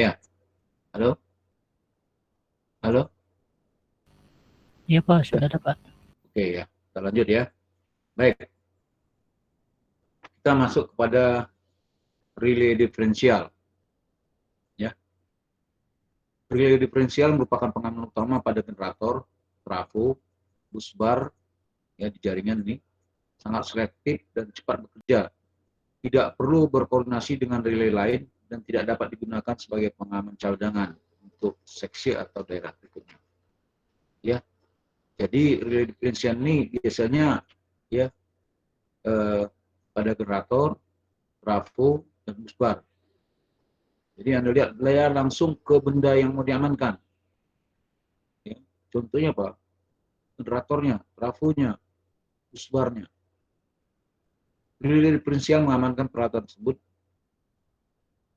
ya. Halo? Halo? Iya Pak, Ya. sudah ada Pak. Oke ya, kita lanjut ya. Baik, kita masuk kepada relay diferensial. Ya. Relay diferensial merupakan pengaman utama pada generator, trafo, busbar, ya di jaringan ini, sangat selektif dan cepat bekerja. Tidak perlu berkoordinasi dengan relay lain dan tidak dapat digunakan sebagai pengaman cadangan untuk seksi atau daerah berikutnya. Ya, jadi relay diferensial ini biasanya ya pada generator, trafo, dan busbar. Jadi Anda lihat layar langsung ke benda yang mau diamankan. Ya. Contohnya apa? Generatornya, trafonya, busbarnya. Relay diferensial mengamankan peralatan tersebut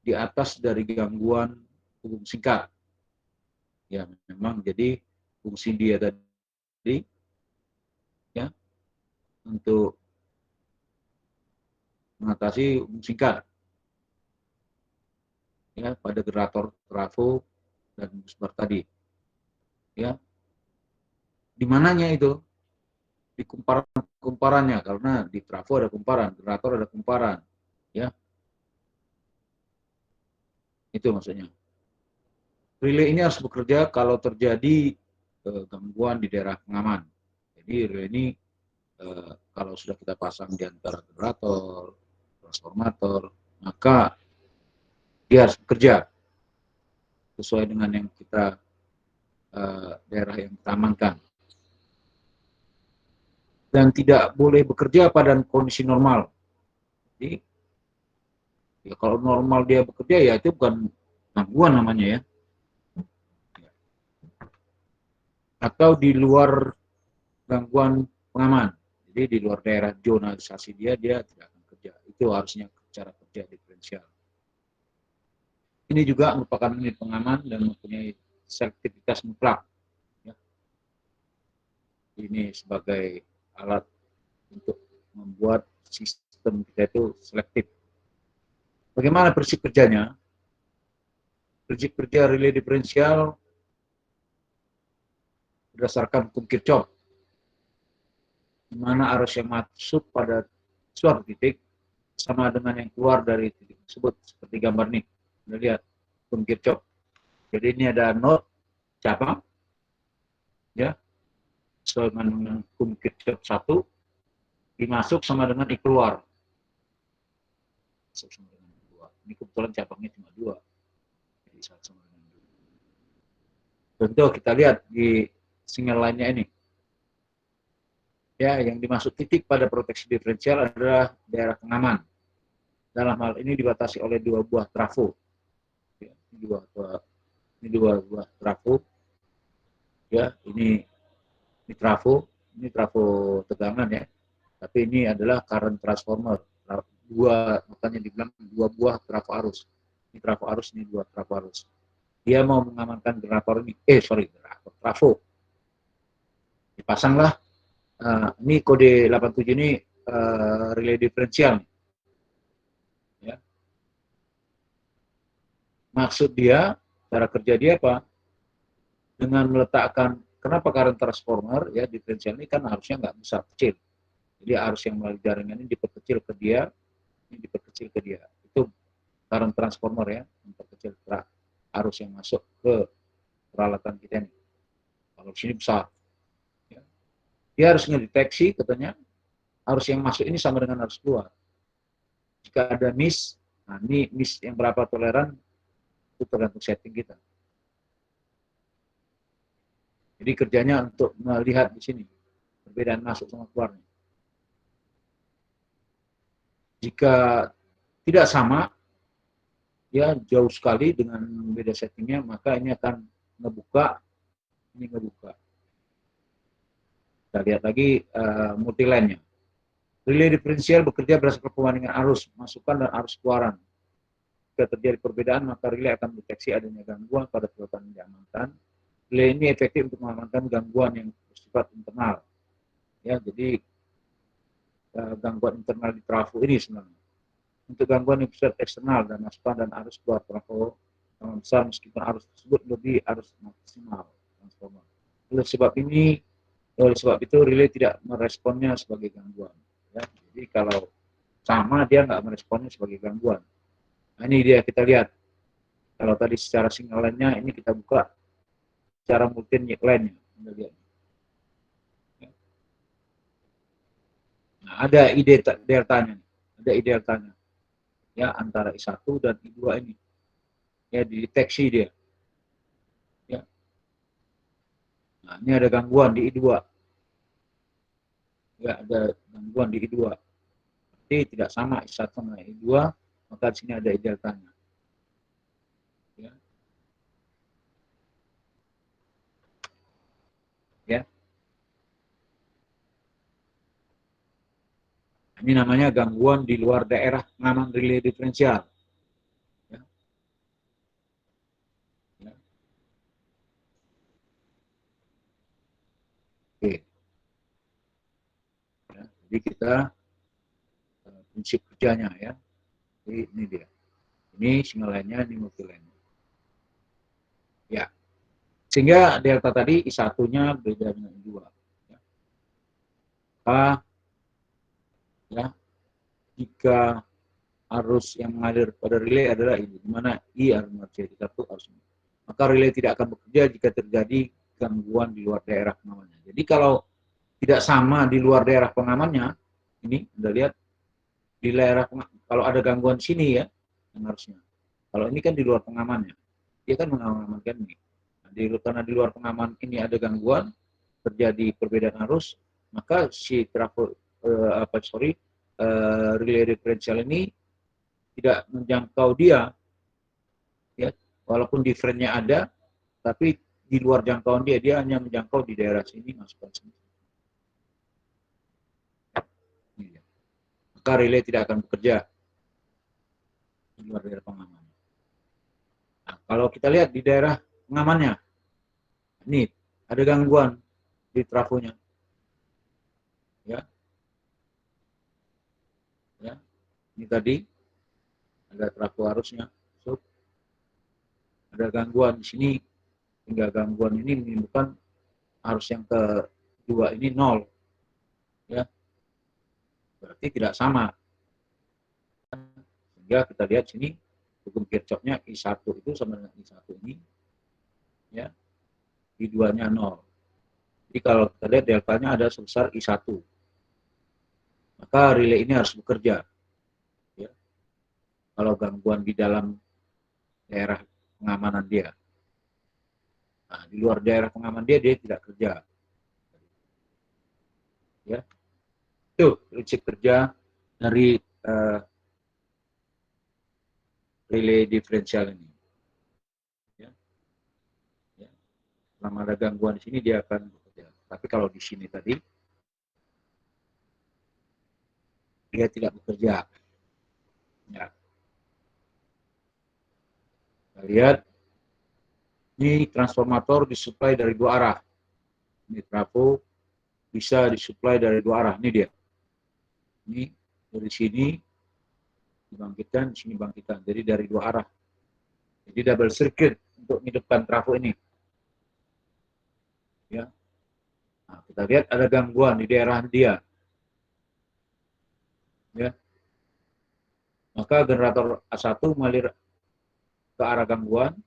di atas dari gangguan hubung singkat. Ya, memang jadi fungsi dia tadi ya untuk mengatasi hubung singkat ya pada generator, trafo, dan busbar tadi. Ya, di mananya itu? Di kumparannya, karena di trafo ada kumparan, generator ada kumparan. Ya, itu maksudnya. Relay ini harus bekerja kalau terjadi gangguan di daerah pengaman. Jadi relay ini kalau sudah kita pasang di antara generator, transformator, maka dia harus bekerja sesuai dengan yang kita daerah yang kita amankan. Dan tidak boleh bekerja pada kondisi normal. Jadi ya kalau normal dia bekerja ya itu bukan gangguan namanya ya. Atau di luar gangguan pengaman. Jadi di luar daerah zonalisasi dia tidak akan kerja. Itu harusnya cara kerja diferensial. Ini juga merupakan unit pengaman dan mempunyai selektivitas mutlak. Ya. Ini sebagai alat untuk membuat sistem kita itu selektif. Bagaimana prinsip kerjanya? Prinsip kerja relay diferensial berdasarkan hukum Kirchhoff, di mana arus yang masuk pada suatu titik sama dengan yang keluar dari titik tersebut, seperti gambar ini. Anda lihat hukum Kirchhoff. Jadi ini ada node cabang, ya, sesuai dengan hukum Kirchhoff 1, dimasuk sama dengan I keluar. Masuk sama dengan I keluar. Ini kebetulan cabangnya cuma 2. Jadi 1 sama dengan 2. Contoh kita lihat di sinyal lainnya ini. Ya, yang dimaksud titik pada proteksi diferensial adalah daerah pengaman. Dalam hal ini dibatasi oleh 2 buah trafo. Ya, ini dua buah trafo. Ya, ini trafo tegangan ya. Tapi ini adalah current transformer. Makanya dibilang 2 buah trafo arus. Ini trafo arus, ini 2 trafo arus. Dia mau mengamankan generator ini. Trafo. Dipasanglah. Ini kode 87 ini relay diferensial. Ya. Maksud dia, cara kerja dia apa? Dengan meletakkan, kenapa current transformer ya diferensial ini kan harusnya nggak besar kecil. Jadi arus yang melalui jaringan ini diperkecil ke dia, ini diperkecil ke dia. Itu current transformer ya, memperkecil arus yang masuk ke peralatan kita ini. Kalau di sini besar. Ya. Dia harusnya deteksi katanya arus yang masuk ini sama dengan arus keluar. Jika ada miss, nah ini miss yang berapa toleran itu tergantung setting kita. Jadi kerjanya untuk melihat di sini perbedaan masuk sama keluarnya. Jika tidak sama, ya jauh sekali dengan beda settingnya, maka ini akan ngebuka, ini ngebuka. Kita lihat lagi multiline-nya. Relay diferensial bekerja berdasarkan perbandingan arus masukan dan arus keluaran. Jika terjadi perbedaan, maka relay akan mendeteksi adanya gangguan pada peralatan yang diamankan. Relay ini efektif untuk mengamankan gangguan yang bersifat internal. Ya, jadi gangguan internal di trafo ini sebenarnya. Untuk gangguan yang bersifat eksternal dan masukan dan arus keluar trafo sama besar meskipun arus tersebut lebih arus maksimal transformer. Oleh sebab itu relay tidak meresponnya sebagai gangguan. Ya. Jadi kalau sama dia nggak meresponnya sebagai gangguan. Nah, ini dia kita lihat. Kalau tadi secara single line-nya, ini kita buka secara multi line-nya. Nah, ada ide deltanya. Ada ide deltanya. Ya, antara I1 dan I2 ini. Ya, dideteksi dia. Ya. Nah, ini ada gangguan di I2. Ya, ada gangguan di I2. Berarti tidak sama I1 dengan I2, maka di sini ada ide deltanya. Ya. Ya. Ini namanya gangguan di luar daerah pengaman relay diferensial. Ya. Ya. Oke. Ya. Jadi kita prinsip kerjanya ya. Jadi ini dia. Ini single line-nya, ini multi line. Ya. Sehingga delta tadi I1-nya beda dengan I2. Ya. Ya, jika arus yang mengalir pada relay adalah ini, di mana I arus menjadi satu arus ini. Maka relay tidak akan bekerja jika terjadi gangguan di luar daerah pengamannya. Jadi kalau tidak sama di luar daerah pengamannya, ini Anda lihat di daerah kalau ada gangguan sini ya, yang harusnya. Kalau ini kan di luar pengamannya, dia kan mengamankan ini. Nah, karena di luar pengaman ini ada gangguan, terjadi perbedaan arus, maka si relay diferensial ini tidak menjangkau dia, ya, walaupun differentnya ada, tapi di luar jangkauan dia hanya menjangkau di daerah sini, masukkan sini. Maka relay tidak akan bekerja di luar daerah pengaman. Nah, kalau kita lihat di daerah pengamannya, ini ada gangguan di trafonya, ya, ya, ini tadi ada trafo arusnya, so, ada gangguan di sini, hingga gangguan ini menimbulkan arus yang kedua ini 0, ya, berarti tidak sama. Sehingga kita lihat sini hukum Kirchhoff-nya I1 itu sama dengan I1 ini, ya, I2-nya 0. Jadi kalau kita lihat deltanya ada sebesar I1, maka relay ini harus bekerja. Ya. Kalau gangguan di dalam daerah pengamanan dia. Nah, di luar daerah pengaman dia tidak kerja. Ya. Itu prinsip kerja dari relay diferensial ini. Ya. Ya. Selama ada gangguan di sini dia akan bekerja. Tapi kalau di sini tadi dia tidak bekerja. Ya. Kita lihat ini transformator disuplai dari dua arah. Ini trafo bisa disuplai dari dua arah. Ini dia. Ini dari sini dibangkitkan, di sini bangkitkan. Jadi dari dua arah. Jadi double circuit untuk menghidupkan trafo ini. Ya. Nah, kita lihat ada gangguan di daerah dia. Ya. Maka generator A1 mengalir ke arah gangguan,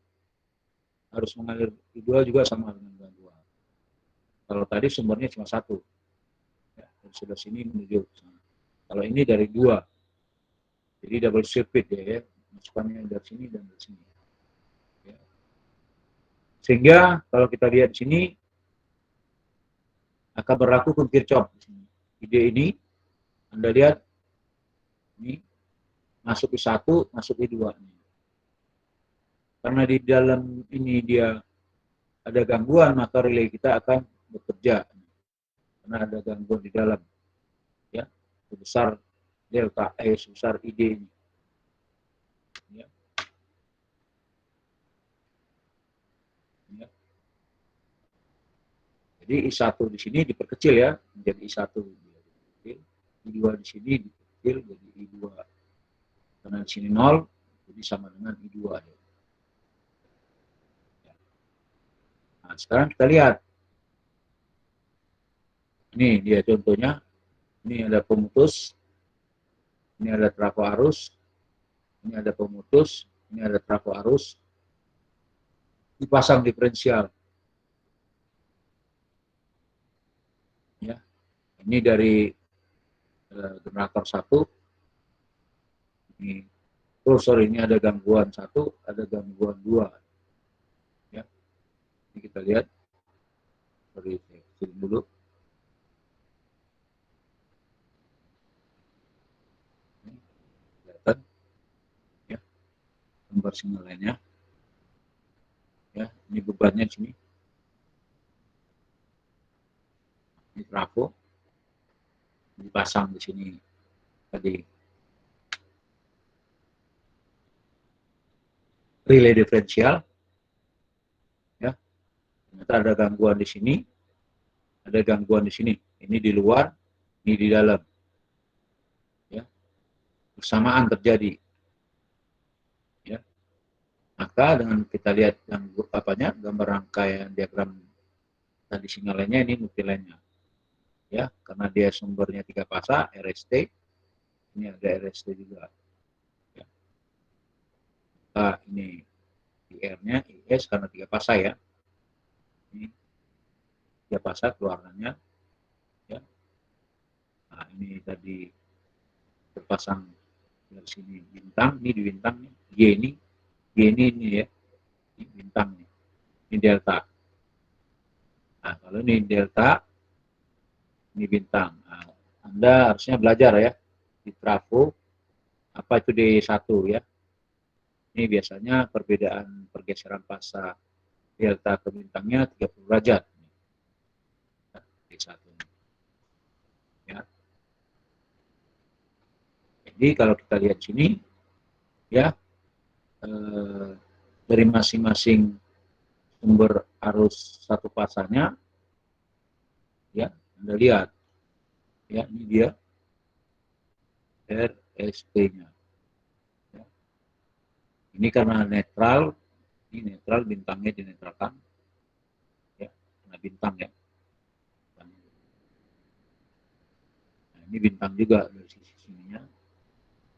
harus mengalir I2 juga sama dengan gangguan. Kalau tadi sumbernya cuma satu. Ya, dari sebelah sini menuju ke sana. Kalau ini dari dua. Jadi double circuit ya. Masukannya dari sini dan dari sini. Ya. Sehingga kalau kita lihat di sini akan berlaku hukum Kirchhoff. Ide ini Anda lihat ini masuk I1, masuk I2. Karena di dalam ini dia ada gangguan, maka relay kita akan bekerja. Karena ada gangguan di dalam. Ya, sebesar delta sebesar ID ini. Ya. Ya. Jadi I1 di sini diperkecil ya, menjadi I1. I2 di sini diperkecil jadi I2. Karena di sini 0, jadi sama dengan I2. Ya. Nah, sekarang kita lihat. Ini dia contohnya. Ini ada pemutus. Ini ada trafo arus. Ini ada pemutus. Ini ada trafo arus. Dipasang diferensial. Ya. Ini dari generator 1. Ini, ini ada gangguan 1, ada gangguan 2. Ya. Ini kita lihat. Sorry, dulu. Kelihatan ya gambar sinyalnya ya, ini bebannya di sini, ini trafo dipasang di sini tadi relay diferensial ya, ternyata ada gangguan di sini, ada gangguan di sini, ini di luar, ini di dalam ya, bersamaan terjadi ya. Maka dengan kita lihat yang gambar rangkaian diagram tadi sinyalnya, ini nukilenya ya, karena dia sumbernya 3 fasa RST, ini ada RST juga ya. Nah, ini IR-nya IS karena 3 fasa ya, ini 3 fasa keluarannya ya. Nah, ini tadi terpasang dari sini bintang, ini di bintang, Y ini ya, ini bintang, ini delta. Nah, kalau ini delta, ini bintang. Nah, Anda harusnya belajar ya di trafo apa itu D1 ya. Ini biasanya perbedaan pergeseran fasa delta ke bintangnya 30 derajat. D1. Ya. Jadi kalau kita lihat sini ya, dari masing-masing sumber arus satu fasanya ya, Anda lihat ya, ini dia RST-nya ya. Ini karena netral, ini netral, bintangnya dinetralkan ya, karena bintang ya. Nah, ini bintang juga dari sisi sininya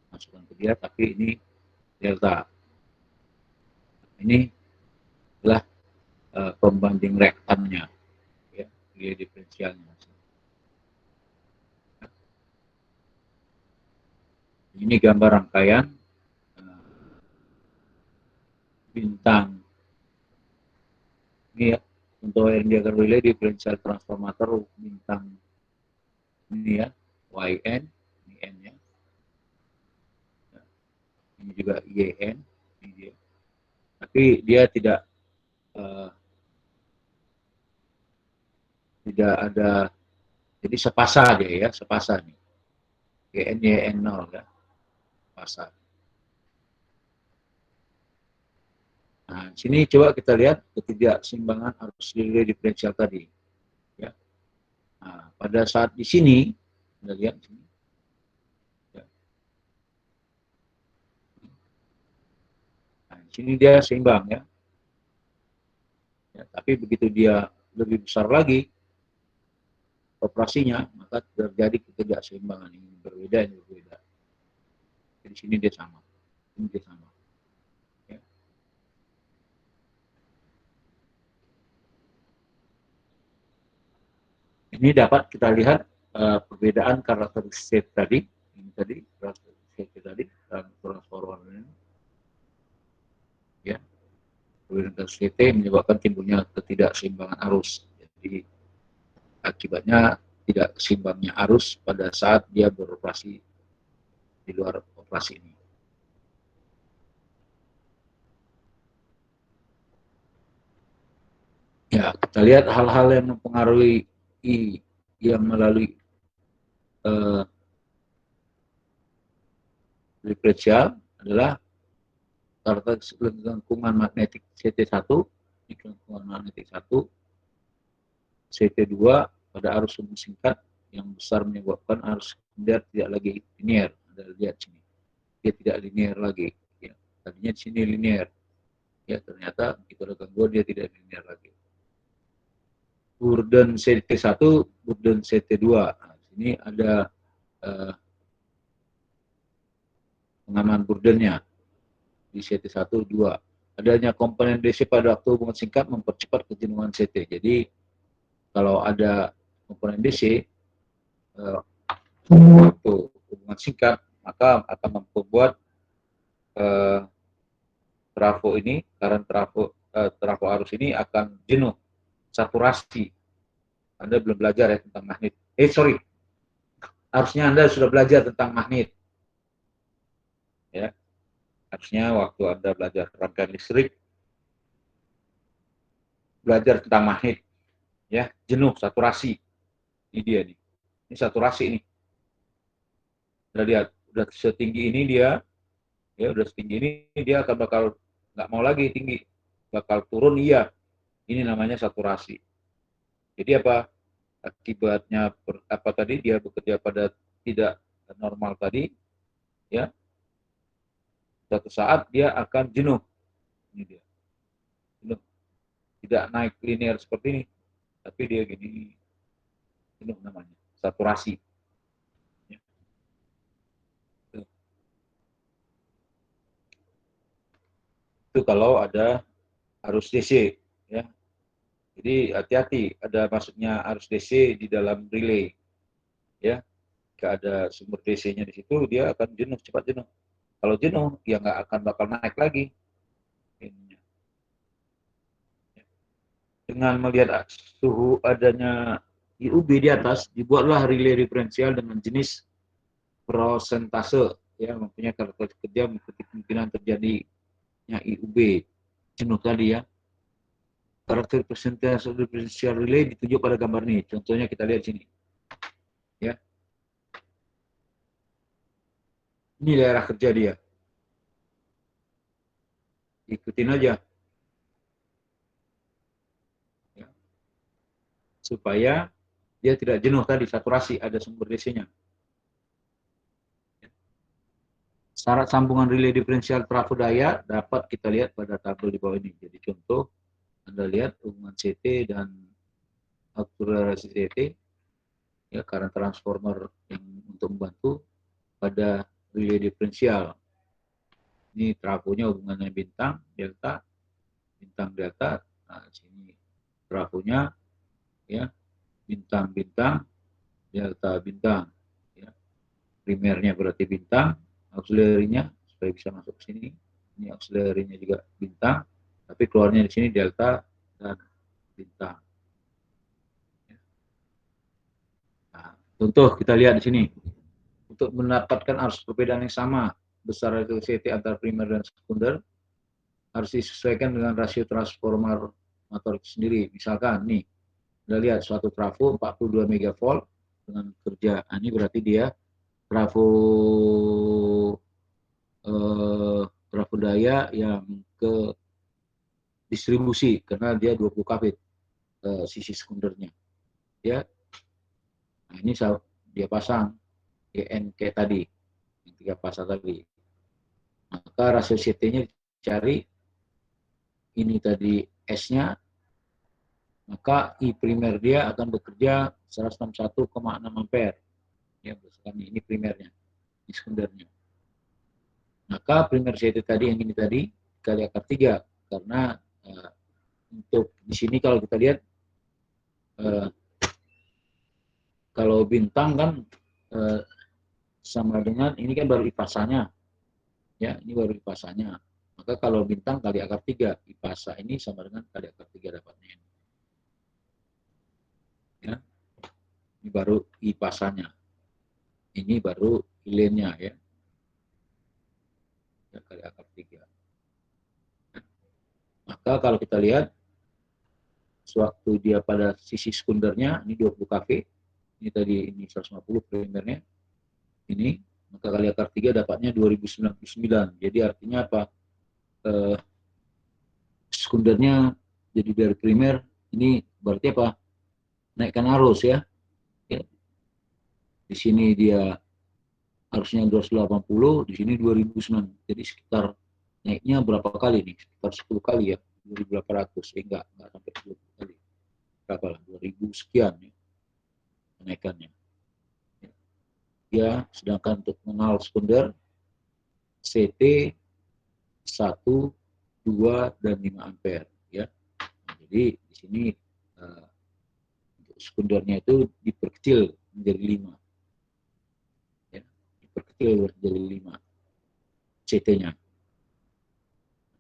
masukkan ke dia, tapi ini delta. Ini adalah pembanding reaktannya ya, dia diferensialnya. Ini gambar rangkaian bintang. Ini ya, untuk diagram relay diferensial transformator bintang ini ya, YN, ini N ya. Ini juga YN, ini dia. Tapi dia tidak ada, jadi sepasa aja ya, sepasa nih. YN YN 0 ya, sepasa. Nah, sini coba kita lihat ketidakseimbangan arus relay diferensial tadi. Ya. Nah, pada saat di sini, kita lihat sini. Ya. Nah, di sini dia seimbang ya. Ya. Tapi begitu dia lebih besar lagi operasinya, maka terjadi ketidakseimbangan, ini berbeda, ini berbeda. Di sini dia sama, ini dia sama. Ini dapat kita lihat perbedaan karakteristik tadi, ini tadi karakteristik tadi transformer ini, ya, perbedaan karakteristik menyebabkan timbulnya ketidakseimbangan arus. Jadi akibatnya tidak seimbangnya arus pada saat dia beroperasi di luar operasi ini. Ya, kita lihat hal-hal yang mempengaruhi yang melalui diferensial adalah karakteristik lengkungan magnetik CT1, lengkungan magnetik 1, CT2 pada arus sumbu singkat yang besar menyebabkan arus sekunder tidak lagi linear. Anda lihat sini, dia tidak linear lagi. Ya. Tadinya di sini linear, ya ternyata begitu ada gangguan dia tidak linear lagi. Burden CT1, Burden CT2. Nah, sini ada pengaman burdennya di CT1, 2. Adanya komponen DC pada waktu hubungan singkat mempercepat kejenuhan CT. Jadi kalau ada komponen DC waktu hubungan singkat, maka akan membuat trafo ini, current trafo arus ini akan jenuh, saturasi. Anda belum belajar ya tentang magnet. Harusnya Anda sudah belajar tentang magnet. Ya, harusnya waktu Anda belajar rangkaian listrik, belajar tentang magnet. Ya, jenuh, saturasi. Ini dia nih. Ini saturasi ini. Udah lihat, udah setinggi ini dia, ya udah setinggi ini dia akan bakal nggak mau lagi tinggi, bakal turun. Iya, ini namanya saturasi. Jadi apa akibatnya? Apa tadi dia bekerja pada tidak normal tadi, ya. Suatu saat dia akan jenuh. Ini dia, jenuh. Tidak naik linear seperti ini, tapi dia gini, jenuh namanya saturasi. Ya. Itu kalau ada arus DC, ya. Jadi hati-hati ada masuknya arus DC di dalam relay, ya. Jika ada sumber DC-nya di situ, dia akan jenuh, cepat jenuh. Kalau jenuh, ya nggak akan bakal naik lagi. Dengan melihat suhu adanya IUB di atas, dibuatlah relay diferensial dengan jenis prosentase, ya, mempunyai karakteristik kerja mengikuti kemungkinan terjadinya IUB jenuh tadi, ya. Karakter persentase diferensial relay ditunjuk pada gambar ini. Contohnya kita lihat sini, ya. Ini daerah kerja dia. Ikutin aja, ya, supaya dia tidak jenuh tadi, saturasi, ada sumber DC-nya. Syarat sambungan relay diferensial trafo daya dapat kita lihat pada tabel di bawah ini. Jadi contoh, Anda lihat hubungan CT dan akselerasi CT, ya, current transformer yang untuk membantu pada relay diferensial. Ini trafonya hubungannya bintang, delta, bintang, delta. Nah, sini trafonya, ya, bintang, bintang, delta, bintang. Ya. Primernya berarti bintang, auxiliary-nya supaya bisa masuk ke sini. Ini auxiliary-nya juga bintang, tapi keluarnya di sini delta dan bintang. Nah, contoh kita lihat di sini. Untuk mendapatkan arus perbedaan yang sama besar itu CT antara primer dan sekunder harus disesuaikan dengan rasio transformer motor itu sendiri. Misalkan nih, kita lihat suatu trafo 42 megavolt dengan kerja, ini berarti dia trafo daya yang ke distribusi karena dia 20 kV ke sisi sekundernya, ya. Nah, ini dia pasang GNK tadi, yang 3 pasang tadi. Maka rasio CT-nya dicari, ini tadi S-nya, maka I primer dia akan bekerja 161,6 ampere. Ya, berdasarkan ini primernya, ini sekundernya. Maka primer CT tadi yang ini tadi kali akar 3, karena untuk di sini kalau kita lihat kalau bintang kan sama dengan ini kan baru ipasanya, ya, ini baru ipasanya. Maka kalau bintang kali akar 3, ipasa ini sama dengan kali akar 3 dapatnya. Ya, ini baru ipasanya, ini baru ilennya, ya, kali akar 3. Maka kalau kita lihat sewaktu dia pada sisi sekundernya ini 20 kV, ini tadi ini 150 primernya, ini maka kali akar 3 dapatnya 2099. Jadi artinya apa? Sekundernya jadi dari primer ini berarti apa? Naikkan arus, ya. Ya. Di sini dia harusnya 280, di sini 2009. Jadi sekitar naiknya berapa kali nih? Sekitar 10 kali, ya. 2800, enggak sampai 10 kali. Berapa lah? 2000 sekian ya, kenaikannya. Ya, sedangkan untuk nol sekunder CT 1, 2, dan 5 ampere ya. Nah, jadi di sini untuk sekundernya itu diperkecil menjadi 5 ya, diperkecil menjadi 5 CT-nya.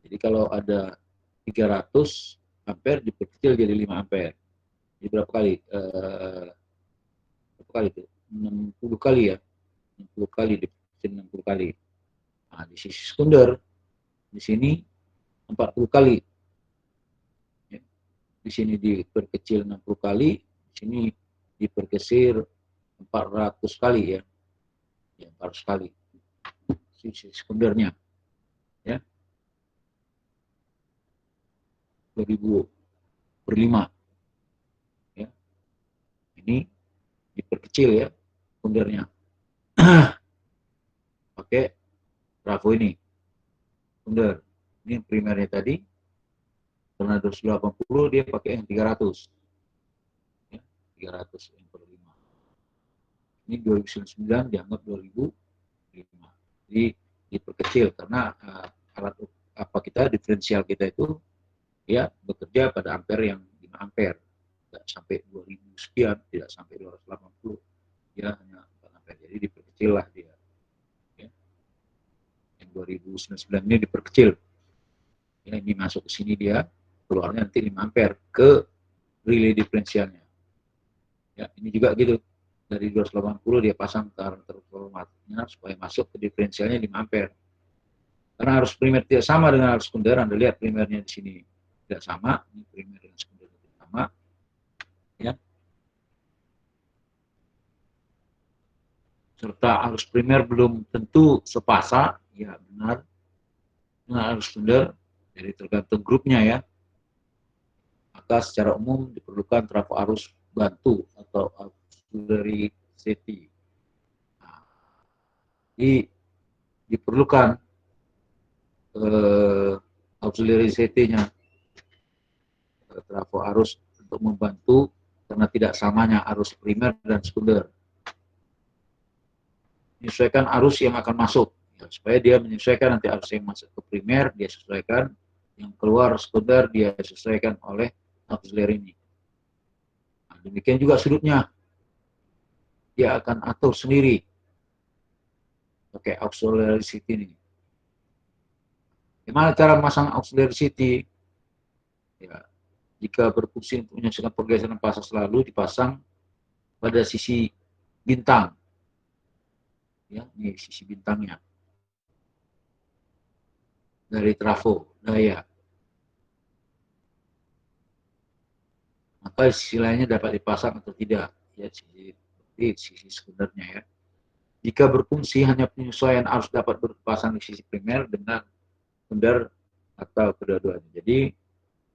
Jadi kalau ada 300 ampere diperkecil jadi 5 ampere. Jadi berapa kali? Berapa kali itu? 60 kali ya. 60 kali diperkecil 60 kali. Nah, di sisi sekunder di sini 40 kali. Ya. Di sini diperkecil 60 kali, di sini diperkecil 400 kali ya. Ya, 400 kali. Sisi sekundernya. Ya. 2000 per 5. Ya. Ini diperkecil ya sekundernya. Pakai trafo ini. Sekunder. Ini primernya tadi. Karena 280 dia pakai yang 300. Ya, 300 yang per 5. Ini 2009 dianggap 2005. Jadi diperkecil karena alat apa kita diferensial kita itu ya bekerja pada ampere yang 5 ampere, tidak sampai 2000 sekian, tidak sampai 280, ya hanya 4 ampere. Jadi diperkecil lah dia. Ya. Yang 2009 ini diperkecil. Ya, ini masuk ke sini dia keluarnya nanti 5 ampere ke relay diferensialnya. Ya, ini juga gitu. Dari 280 dia pasang ke arah transformatornya supaya masuk ke diferensialnya 5 ampere. Karena arus primer tidak sama dengan arus sekunder, Anda lihat primernya di sini tidak sama, ini primer dengan sekunder tidak sama, ya. Serta arus primer belum tentu sepasa, ya benar, dengan arus sekunder, jadi tergantung grupnya ya. Maka secara umum diperlukan trafo arus bantu atau auxiliary safety. Nah, diperlukan auxiliary safety-nya, trafo arus untuk membantu karena tidak samanya arus primer dan sekunder. Menyesuaikan arus yang akan masuk, ya, supaya dia menyesuaikan nanti arus yang masuk ke primer dia sesuaikan, yang keluar sekunder dia sesuaikan oleh auxiliary ini. Nah, demikian juga sudutnya dia akan atur sendiri pakai auxiliary city ini. Gimana cara memasang auxiliary city? Ya, jika berfungsi untuk menyesuaikan pergeseran fase selalu dipasang pada sisi bintang. Ya, ini sisi bintangnya. Dari trafo daya. Maka sisi lainnya dapat dipasang atau tidak. Ya, sisi sekundernya ya. Jika berfungsi hanya penyesuaian arus dapat berpasang di sisi primer dengan sekunder atau kedua-duanya. Jadi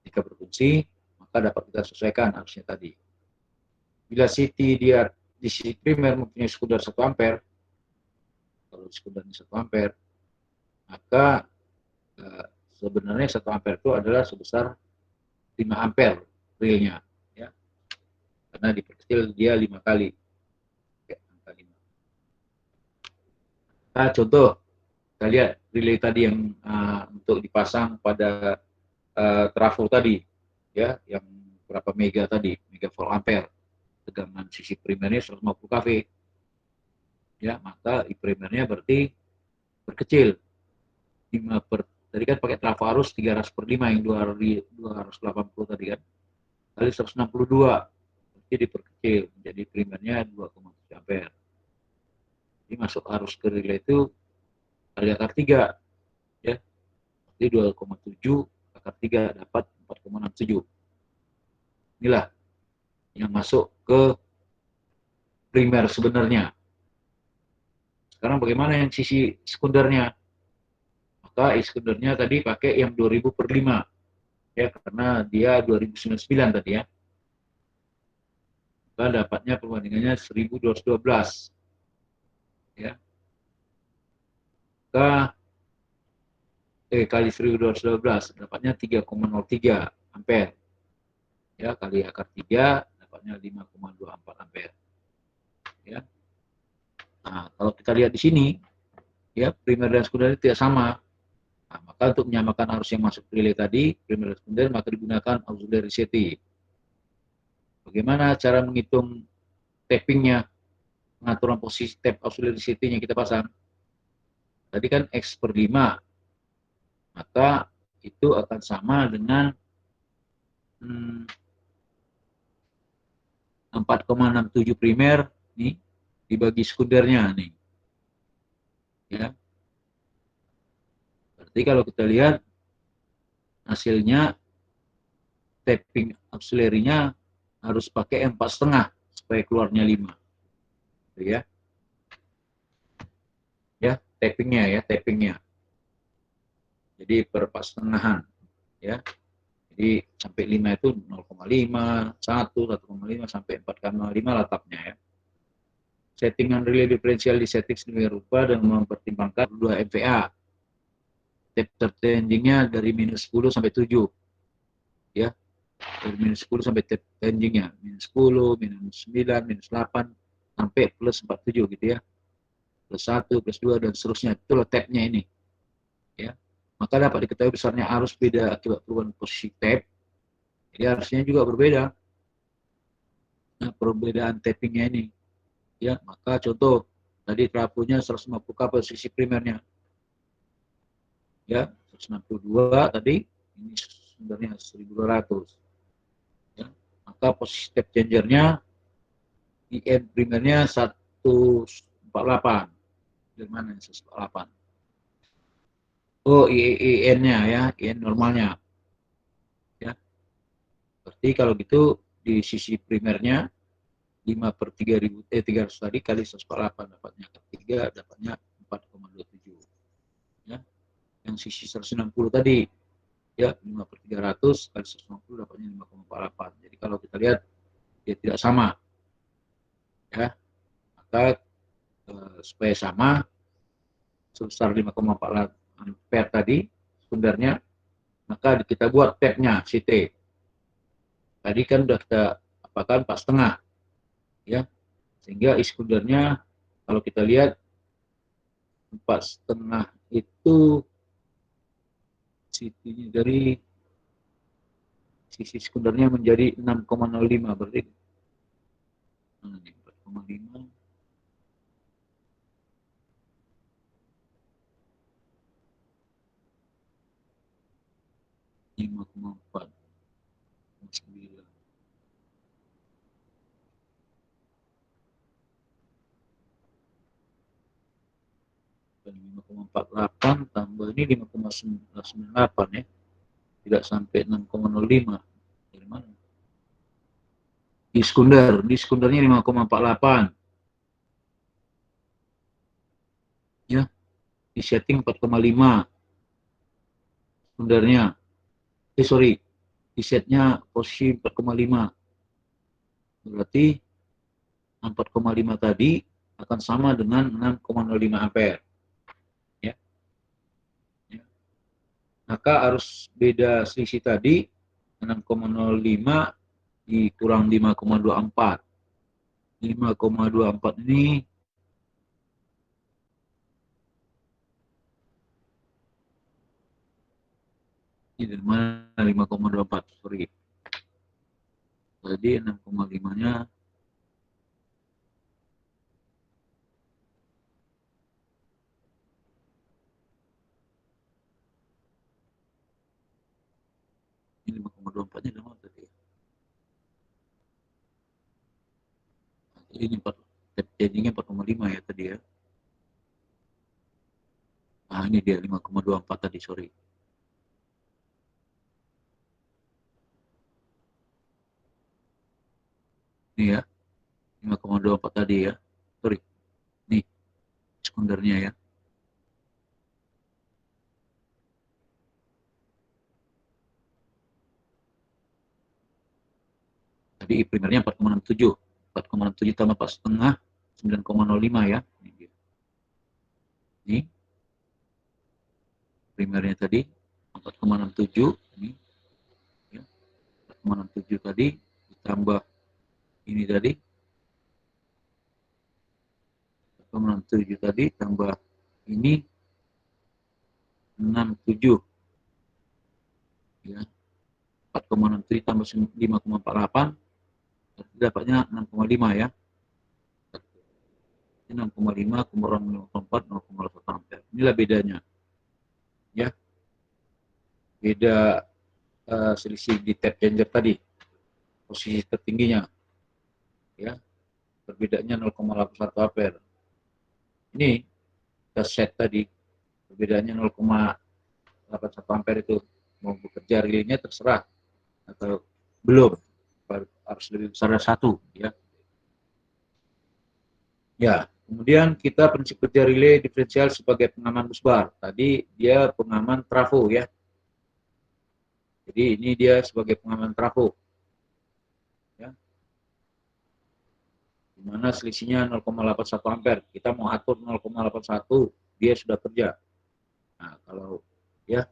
jika berfungsi maka dapat kita sesuaikan arusnya tadi. Bila CT dia di sisi primer mempunyai sekunder 1 ampere, kalau sekundernya 1 ampere, maka sebenarnya 1 ampere itu adalah sebesar 5 ampere realnya, ya. Karena diperkecil dia 5 kali. Ya, angka 5. Nah, contoh, kita lihat relay tadi yang untuk dipasang pada trafo tadi, ya, yang berapa mega tadi, mega volt ampere, tegangan sisi primernya 150 kV, ya, maka I primernya berarti berkecil 5 per, tadi kan pakai trafo arus 300 per 5 yang 280 tadi kan, kali 162, berarti diperkecil menjadi primernya 2,7 ampere. Jadi masuk arus ke relay itu kali akar 3, ya, jadi 2,7 akar 3 dapat 4,67. Inilah yang masuk ke primer sebenarnya. Sekarang bagaimana yang sisi sekundernya? Maka sekundernya tadi pakai yang 2000 per 5. Ya, karena dia 2099 tadi ya. Maka dapatnya perbandingannya 1212. Ya. Maka kali 1212 dapatnya 3,03 ampere. Ya, kali akar 3 dapatnya 5,24 ampere. Ya. Nah, kalau kita lihat di sini, ya primer dan sekunder tidak sama. Nah, maka untuk menyamakan arus yang masuk relay tadi, primer dan sekunder, maka digunakan auxiliary setting. Bagaimana cara menghitung tappingnya, pengaturan posisi tap auxiliary setting yang kita pasang? Tadi kan X per 5, maka itu akan sama dengan 4,67 primer nih dibagi sekundernya nih. Ya. Berarti kalau kita lihat hasilnya tapping auxiliary-nya harus pakai 4,5 supaya keluarnya 5. Ya. Ya, tappingnya. Jadi per 4,5-an ya. Jadi sampai 5 itu 0,5, 1,5 sampai 4,5 latapnya ya. Settingan relay diferensial di setting sedemikian rupa dengan mempertimbangkan 2 MVA. Tap terchangingnya dari minus 10 sampai 7. Ya. Dari minus 10 sampai tap changingnya. Minus 10, minus 9, minus 8, sampai plus 47 gitu ya. Plus 1, plus 2, dan seterusnya. Itulah tapnya ini. Ya. Maka dapat diketahui besarnya arus beda akibat perubahan posisi tap. Jadi arusnya juga berbeda. Nah, perbedaan tappingnya ini. Ya, maka contoh tadi trafonya 150 K posisi primernya. Ya, 162 tadi, ini sebenarnya 1200. Ya, maka posisi tap changernya IN primernya 148. Dari mana 148? Oh, IN-nya ya, IN normalnya. Ya. Berarti kalau gitu di sisi primernya 5 per 300 tadi kali 148 dapatnya ketiga, dapatnya 4,27. Ya. Yang sisi 160 tadi ya 5 per 300 kali 160 dapatnya 5,48. Jadi kalau kita lihat dia tidak sama. Ya. Maka supaya sama sebesar 5,48 ampere tadi sebenarnya, maka kita buat tapnya CT. Tadi kan sudah kita apakan 4,5 ya, sehingga sekundernya kalau kita lihat 4,5 itu CT-nya dari sisi sekundernya menjadi 6,05, berarti 4,5 5,4 9 5,48 tambah ini 5,98 ya, tidak sampai 6,05. Dari mana? Di sekundernya 5,48 ya, di setting 4,5 sekundernya. Di setnya posisi 4,5. Berarti 4,5 tadi akan sama dengan 6,05 ampere. Ya. Ya. Maka arus beda selisih tadi 6,05 dikurang 5,24. 5,24 ini dari mana 5,24? Sorry. Jadi 6,5-nya ini 5,24-nya dari mana tadi? Jadi ini 4, jadinya 4,5 ya tadi ya. Nah ini dia 5,24 tadi, sorry. Ini ya, 5,24 tadi ya. Sorry. Nih, sekundernya ya. Tadi primernya 4,67. 4,67 tambah 4,5, 9,05 ya. Ini dia. Ini primernya tadi 4,67 ini ya. 4,67 tadi ditambah Ini tadi 4,67 tadi tambah ini 67 ya, 4,63 tambah 5,48 dapatnya 6,5 ya. 6,5 kurang 0,4 0,1 ampere. Inilah bedanya ya, beda selisih di tap changer tadi, posisi tertingginya ya, perbedaannya 0,81 ampere. Ini kita set tadi perbedaannya 0,81 ampere, itu mau bekerja relaynya terserah atau belum, harus lebih besar dari 1 ya. Ya, kemudian kita prinsip kerja relay diferensial sebagai pengaman busbar. Tadi dia pengaman trafo ya. Jadi ini dia sebagai pengaman trafo. Ya. Di mana selisihnya 0,81 ampere. Kita mau atur 0,81, dia sudah kerja. Nah, kalau ya,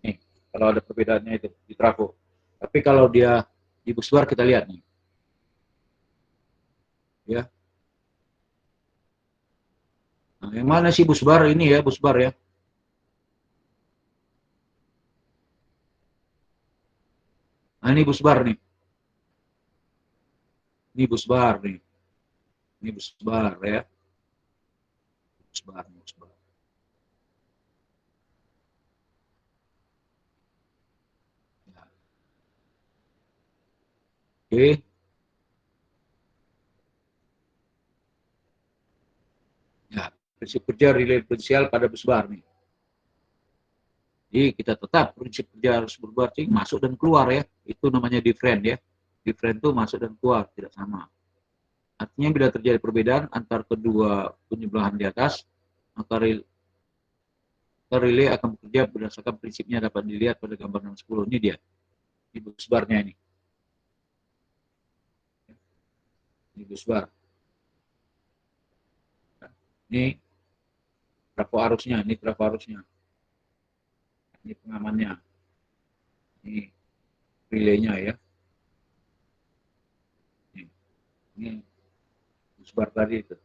nih, kalau ada perbedaannya itu di trafo. Tapi kalau dia di busbar kita lihat nih. Ya. Nah, yang mana sih busbar ini ya, busbar ya. Nah, ini busbar nih. Ini busbar nih. Ini busbar ya. Busbar. Ya. Oke. Ya, prinsip kerja relay diferensial pada busbar nih. Jadi kita tetap prinsip kerja harus berarti masuk dan keluar ya. Itu namanya different ya. Different itu masuk dan keluar, tidak sama. Artinya bila terjadi perbedaan antar kedua penyebelahan di atas, maka relay akan bekerja berdasarkan prinsipnya dapat dilihat pada gambar 10. Ini dia. Ini busbarnya ini. Ini busbar. Ini trafo arusnya, ini trafo arusnya. Ini pengamannya. Ini relaynya ya. Ini busbar tadi itu.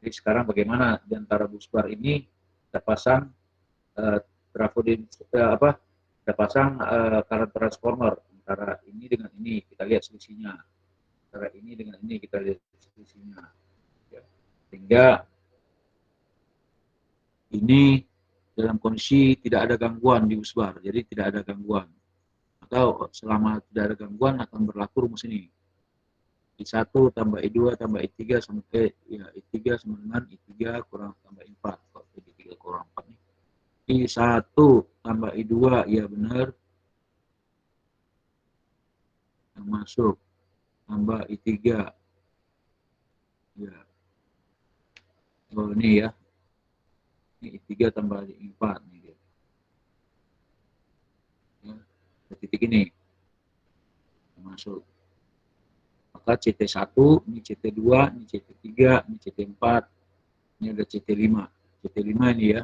Jadi sekarang bagaimana di antara busbar ini kita pasang kita pasang current transformer antara ini dengan ini, kita lihat selisihnya. Antara ini dengan ini kita lihat selisihnya. Ya. Sehingga ini dalam kondisi tidak ada gangguan di busbar, jadi tidak ada gangguan. Atau selama tidak ada gangguan akan berlaku rumus ini. I1 tambah I2 tambah I3 sampai ya I3 sama dengan I3 kurang tambah I4. Kalau I3 kurang 4 nih. I1 tambah I2 ya benar. Yang masuk tambah I3 ya. Oh ini ya. Ini I3 tambah I4 nih dia. Ya, titik ini masuk. Maka CT1, ini CT2, ini CT3, ini CT4, ini ada CT5. CT5 ini ya.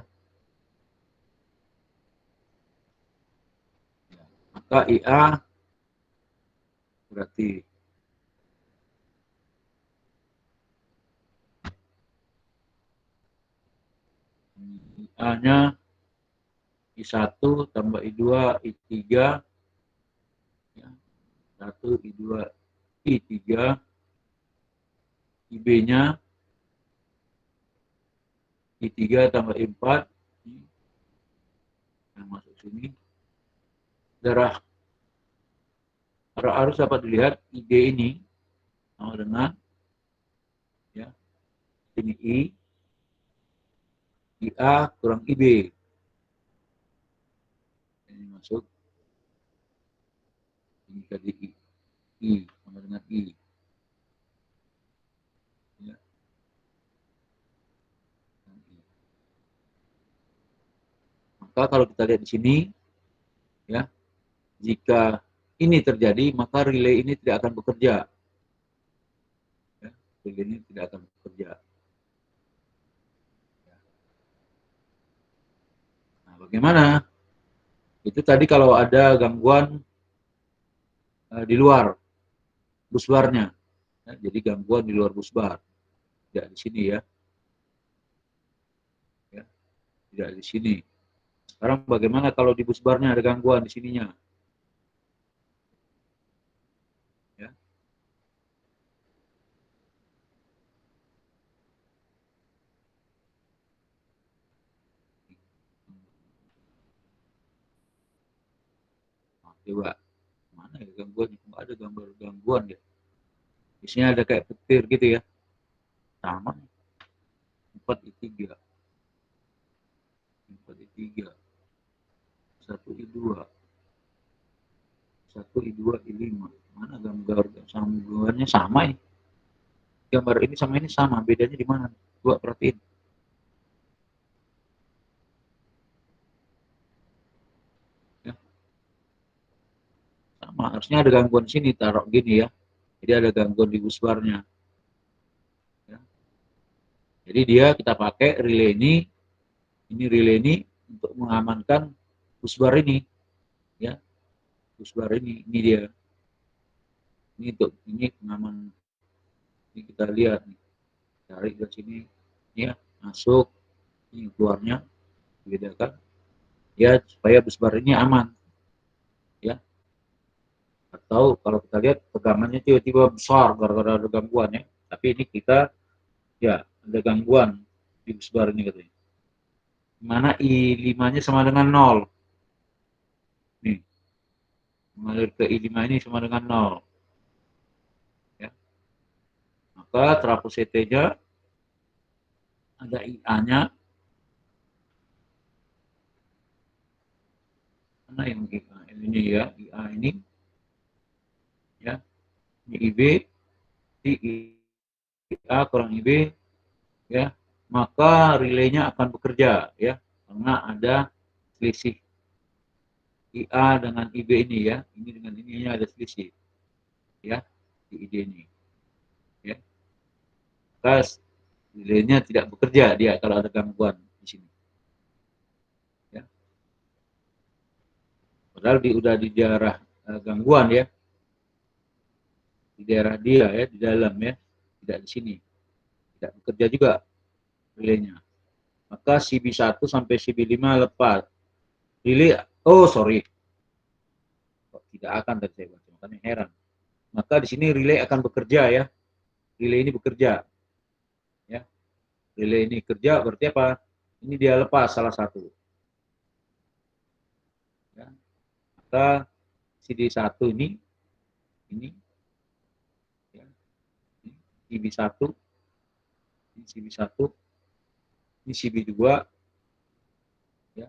Maka IA berarti IA-nya I1 tambah I2, I3, ya, 1, I2, I3, IB-nya I3 tambah I4, yang masuk sini. Arah arus dapat dilihat IG ini sama dengan ya, ini IA kurang IB. Ini masuk, ini tadi I sama dengan I. Ya. Maka kalau kita lihat di sini, ya, jika ini terjadi, maka relay ini tidak akan bekerja. Ya, relay ini tidak akan bekerja. Nah, bagaimana? Itu tadi kalau ada gangguan di luar busbarnya. Ya, jadi gangguan di luar busbar. Tidak di sini ya. Ya, tidak di sini. Sekarang bagaimana kalau di busbarnya ada gangguan di sininya? Ya. Nah, coba mana ya gangguannya? Nggak ada gambar gangguan ya. Di sini ada kayak petir gitu ya. Sama 4I3, 4I3, 1I2, 1I2, I5. Mana gambar gangguannya sama ya? Gambar ini sama ini sama, bedanya di mana? Coba perhatiin. Ya, sama, harusnya ada gangguan sini, taruh gini ya. Jadi ada gangguan di busbarnya. Ya. Jadi dia kita pakai relay ini relay ini untuk mengamankan busbar ini, ya. Busbar ini dia. Ini untuk ini pengaman. Ini kita lihat nih. Cari ke sini, ya, masuk, ini keluarnya, dibedakan. Ya, supaya busbar ini aman, ya. Atau kalau kita lihat tegangannya tiba-tiba besar gara-gara ada gangguan ya. Tapi ini kita ya ada gangguan di busbar ini katanya. Mana I5-nya sama dengan 0. Nih, mengalir ke I5 ini sama dengan 0. Ya. Maka trafo CT-nya ada IA-nya. Mana yang IA ini ya? IA ini ya. Ini IB, di IA kurang IB ya. Maka relaynya akan bekerja ya. Karena ada selisih IA dengan IB ini ya. Ini dengan ini ada selisih ya di ID ini. Ya. Maka relaynya tidak bekerja dia kalau ada gangguan di sini. Ya. Padahal udah di daerah gangguan ya, di daerah dia ya, di dalam ya, tidak di sini, tidak bekerja juga relaynya. Maka CB1 sampai CB5 lepas. Relay, oh sorry, kok tidak akan tadi saya baca, makanya heran. Maka di sini relay akan bekerja ya, relay ini bekerja, ya, relay ini kerja berarti apa? Ini dia lepas salah satu. Ya. Maka CD1 ini ya, CB1, ini CB1, ini CB2, ya,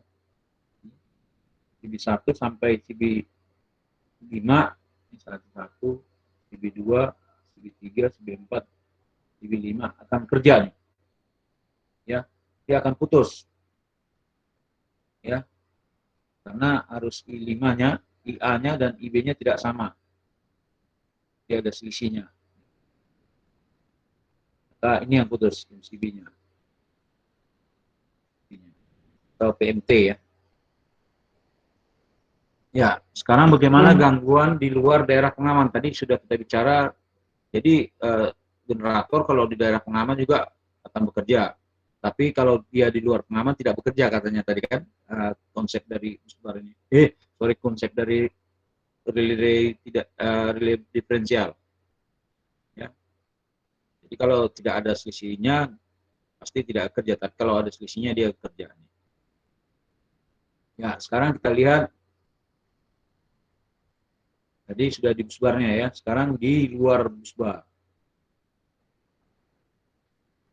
CB1 sampai CB5, ini satu, CB2, CB3, CB4, CB5 akan kerja nih, ya, dia akan putus, ya, karena arus I5-nya, IA-nya dan IB-nya tidak sama, dia ada selisihnya. Nah, ini yang putus CB-nya, atau PMT ya. Ya, sekarang bagaimana gangguan di luar daerah pengaman? Tadi sudah kita bicara. Jadi generator kalau di daerah pengaman juga akan bekerja. Tapi kalau dia di luar pengaman tidak bekerja katanya tadi kan konsep dari busbar ini. Konsep dari relay tidak relay diferensial. Ya. Jadi kalau tidak ada selisihnya pasti tidak kerja. Tapi kalau ada selisihnya dia kerja. Ya, sekarang kita lihat. Tadi sudah di busbarnya ya. Sekarang di luar busbar.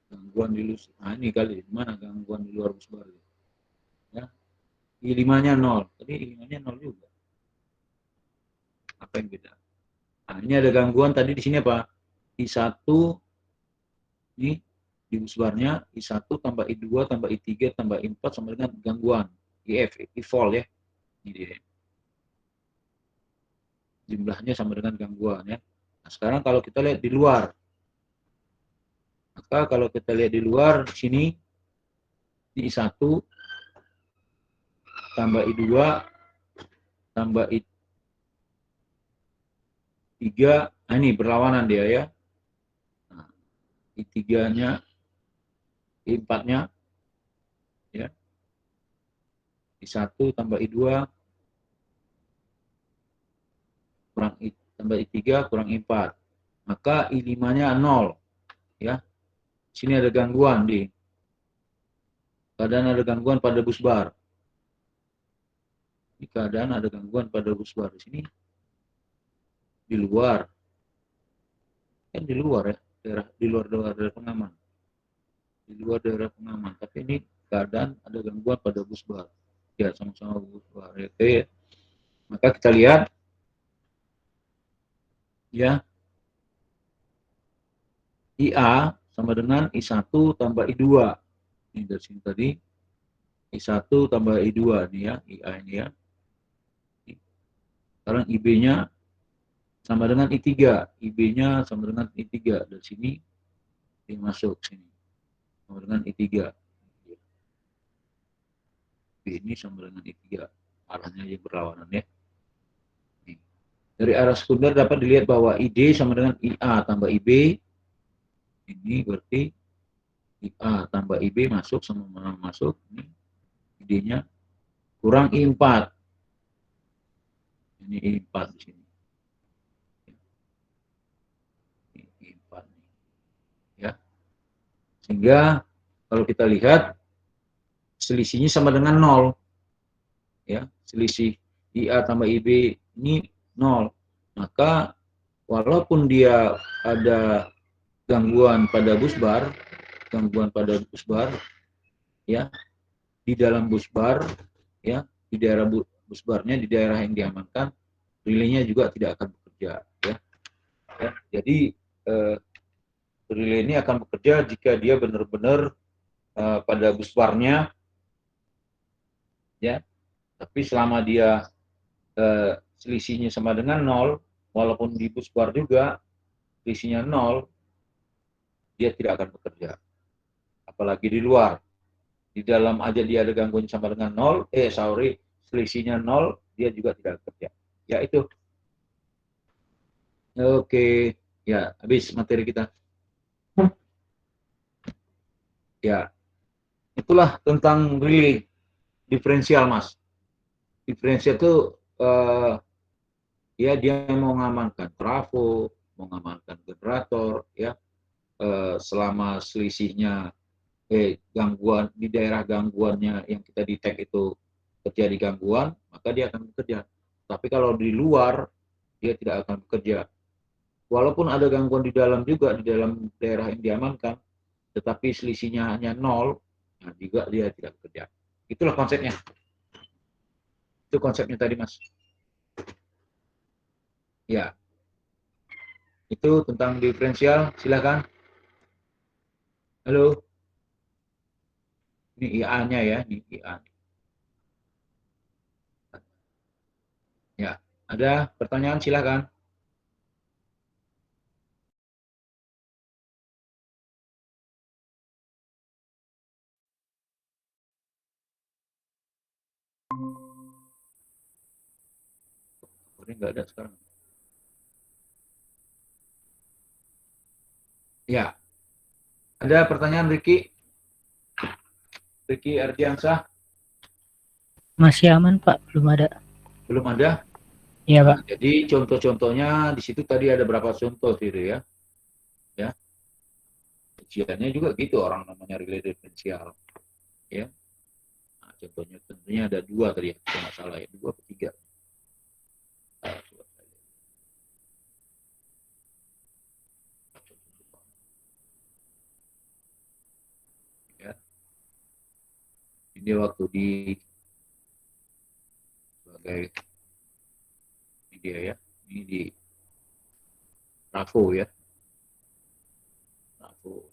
Gangguan di luar. Nah, ini kali mana gangguan di luar busbar. Ya. I5-nya 0. Tadi I5-nya 0 juga. Apa yang beda? Nah, ini ada gangguan tadi di sini apa? I1 ini di busbarnya I1 tambah I2 tambah I3 tambah I4 sama dengan gangguan IF, I-fall ya. Ini dia. Jumlahnya sama dengan gangguan ya. Nah, sekarang kalau kita lihat di luar. Maka kalau kita lihat di luar sini ini I1 tambah I2 tambah I3, nah ini berlawanan dia ya. I3-nya, I4-nya, ya, I1 tambah I2 kurang I, tambah I3 kurang I4. Maka I5-nya 0. Ya. Sini ada gangguan di keadaan ada gangguan pada bus bar. Di keadaan ada gangguan pada bus bar di sini di luar. Kan di luar ya, di luar daerah pengaman. Di luar daerah pengaman. Tapi ini keadaan ada gangguan pada bus bar. Ya, sama-sama bus bar. Oke. Maka kita lihat ya, IA sama dengan I1 tambah I2. Ini dari sini tadi I1 tambah I2 nih ya, IA ini ya. Sekarang IB-nya sama dengan I3. IB-nya sama dengan I3. Dari sini masuk sini. Sama dengan I3. B ini sama dengan I3. Arahnya yang berlawanan ya. Nih. Dari arah sekunder dapat dilihat bahwa ID sama dengan IA tambah IB. Ini berarti IA tambah IB masuk sama masuk. Ini ID-nya kurang I4. Ini I4 di sini. Ini I4 nih. Ya. Sehingga kalau kita lihat selisihnya sama dengan 0. Ya, selisih IA tambah IB ini 0. Maka walaupun dia ada gangguan pada bus bar, ya, di dalam bus bar, ya, di daerah bus barnya, di daerah yang diamankan, relaynya juga tidak akan bekerja, ya. Ya, jadi relay ini akan bekerja jika dia benar-benar pada bus barnya, ya. Tapi selama dia selisihnya sama dengan 0, walaupun di bus bar juga selisihnya 0, dia tidak akan bekerja. Apalagi di luar. Di dalam aja dia ada gangguan sama dengan 0, selisihnya 0, dia juga tidak bekerja. Ya itu. Oke, ya habis materi kita. Ya, itulah tentang relay diferensial, Mas. Diferensial itu ya dia mau mengamankan trafo, mengamankan generator, ya, selama selisihnya gangguan di daerah gangguannya yang kita detect itu terjadi gangguan, maka dia akan bekerja. Tapi kalau di luar, dia tidak akan bekerja. Walaupun ada gangguan di dalam juga, di dalam daerah yang diamankan, tetapi selisihnya hanya 0, nah juga dia tidak bekerja. Itulah konsepnya. Itu konsepnya tadi, Mas. Ya, itu tentang diferensial. Silakan. Halo. Ini IA-nya ya, ini IA. Ya, ada pertanyaan silakan. Ini nggak ada sekarang. Ya, ada pertanyaan Ricky? Ricky Ardiansah? Masih aman, Pak. Belum ada. Belum ada? Iya, Nah, Pak. jadi contoh-contohnya di situ tadi ada berapa contoh gitu ya. Ya, ujiannya juga gitu orang namanya relay diferensial. Ya, nah, contohnya tentunya ada 2 tadi ya, kalau nggak salah ya, 2 atau 3. Nah, ya, ini waktu di sebagai ini dia ya, ini di trafo ya, trafo,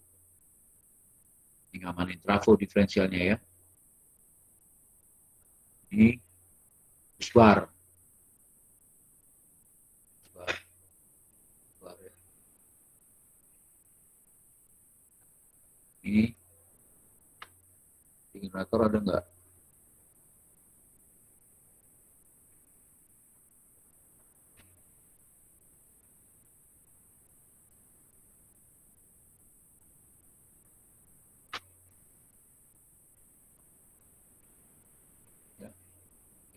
ini ngamanin trafo diferensialnya ya, ini busbar, busbar, busbar ya. Ini generator ada nggak?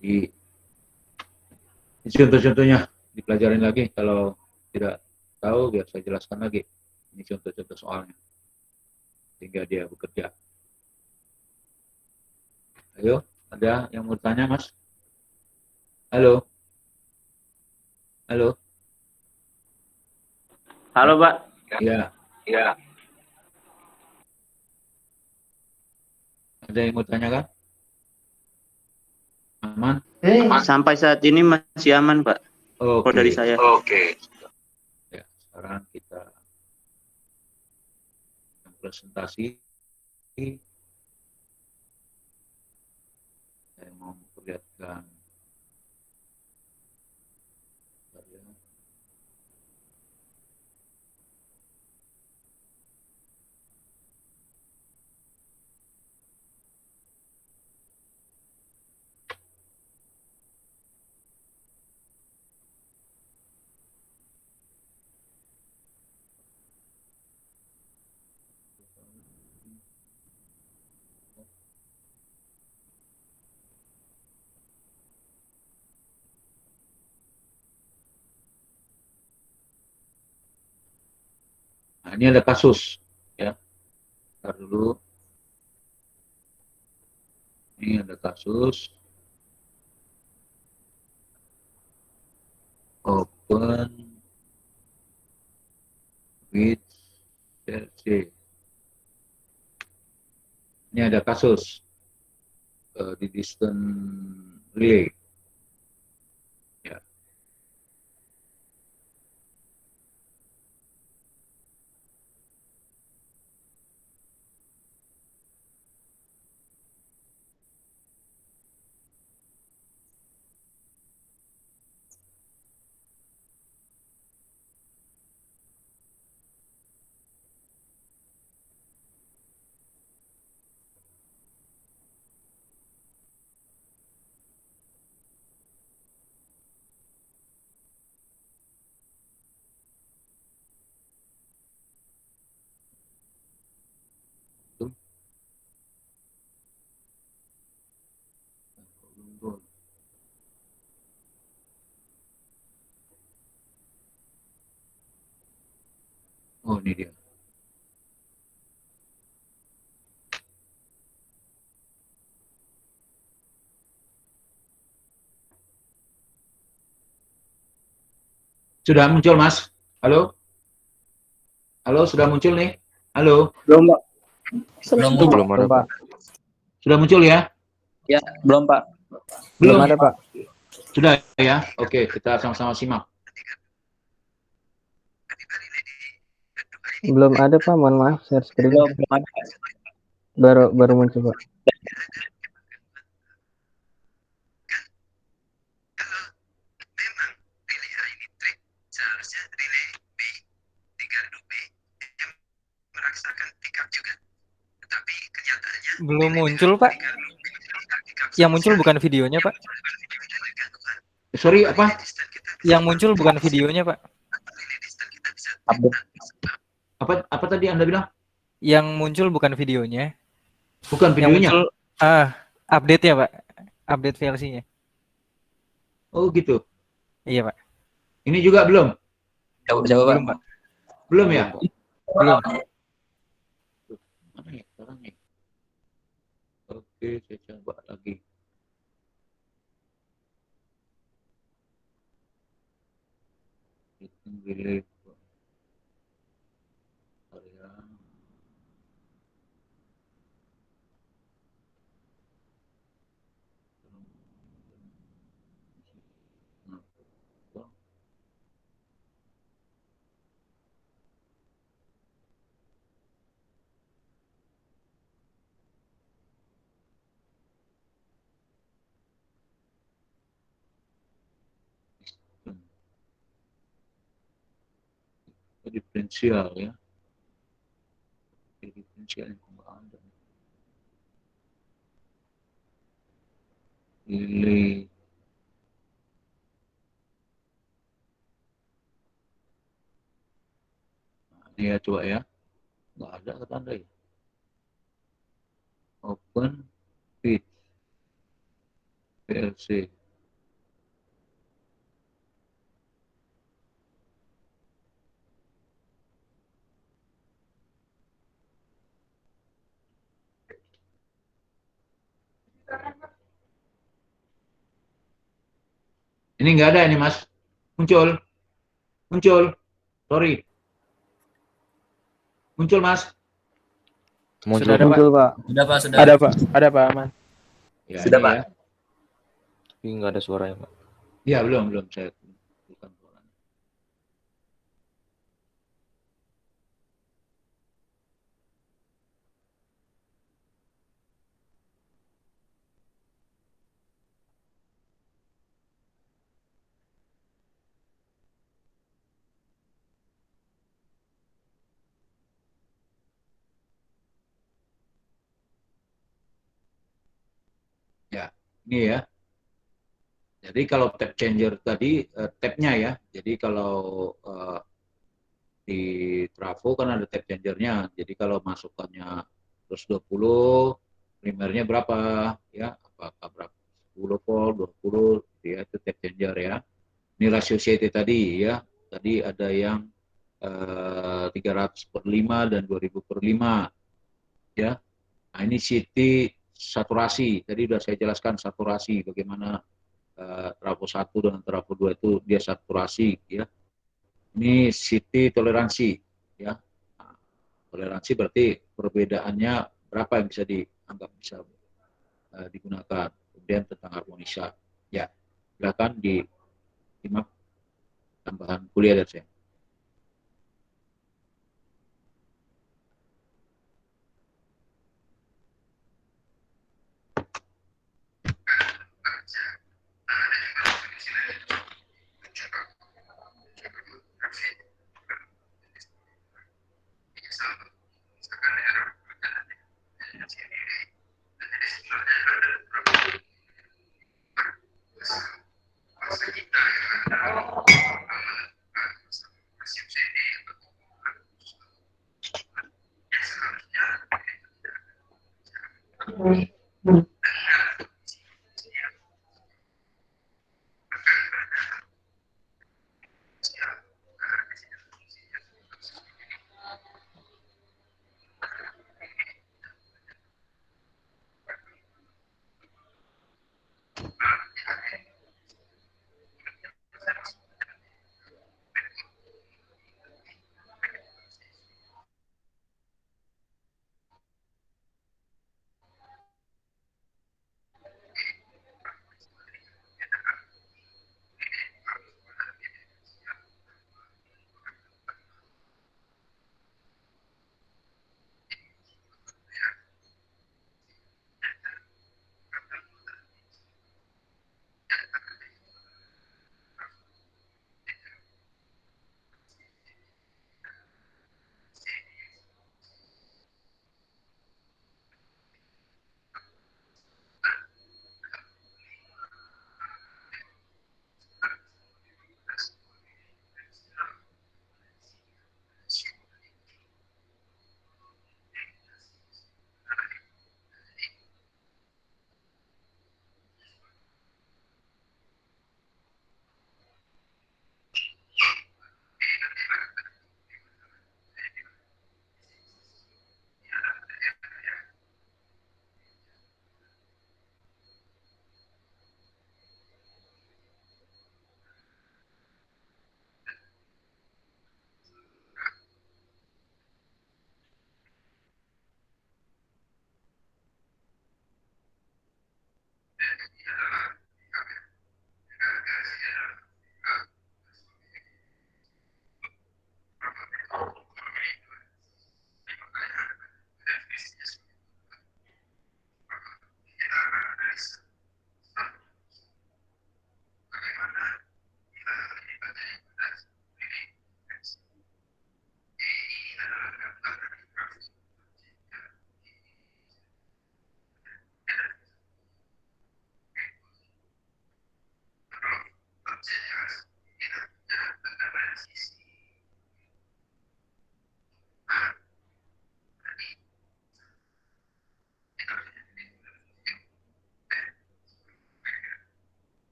Di contoh-contohnya dipelajarin lagi, kalau tidak tahu biar saya jelaskan lagi. Ini contoh-contoh soalnya, sehingga dia bekerja. Ayo, ada yang mau tanya, Mas? Halo? Halo? Halo, Pak. Ya, Ya. ada yang mau tanya kan? Aman? Sampai saat ini masih aman, Pak. Kalau dari Oke. saya. Oke. Ya, sekarang kita presentasi. Saya mau memperlihatkan nah, ini ada kasus ya. Ntar dulu. Ini ada kasus open with CC. Ini ada kasus di distance relay. Ya. Oh, ini dia. Sudah muncul, Mas? Halo? Halo, sudah muncul nih? Halo? Belum, Pak. Belum ada, Pak. Sudah muncul ya? Ya, belum, Pak. Belum ada, Pak. Sudah ya? Oke, kita sama-sama simak. Belum ada, Pak. Mohon maaf, share screen. Belum ada. Baru muncul, Pak. Belum muncul, Pak. Yang muncul bukan videonya, Pak. Sorry, apa? Yang muncul bukan videonya, Pak. Apa tadi Anda bilang? Yang muncul bukan videonya. Bukan Yang videonya? muncul update-nya, Pak. Update VLC-nya. Oh, gitu. Iya, Pak. Ini juga belum? Jawab, Belum, Pak. Belum ya? Belum. Mana ya sekarang nih? Oke, saya coba lagi. Relay. Diferensial ya. Diferensial yang nggak ada. Relay. Ini ya coba ya. Nggak ada kata Anda ya. Open feed. PLC. Ini nggak ada ini Mas. Muncul. Muncul. Sorry. Muncul Mas. Sudah ada, Pak. Muncul, Pak. Sudah Pak, sudah. Ada Pak, aman. Ya, Sudah, ini Pak. ya. Tapi nggak ada suaranya, Pak. Ya, belum saya bukan suaranya. Ya, ini ya. Jadi kalau tap changer tadi tapnya ya. Jadi kalau di trafo kan ada tap changernya. Jadi kalau masukannya 120, primernya berapa ya? Apakah berapa? 10 volt, 20 ya, itu tap changer ya. Ini rasio CT tadi ya. Tadi ada yang 300/5 dan 2000/5 ya. Nah, ini CT saturasi. Tadi sudah saya jelaskan saturasi bagaimana trafo 1 dengan trafo 2 itu dia saturasi ya. Ini CT toleransi ya. Nah, toleransi berarti perbedaannya berapa yang bisa dianggap bisa digunakan. Kemudian tentang harmonisa. Ya, silakan disimak tambahan kuliah dari saya.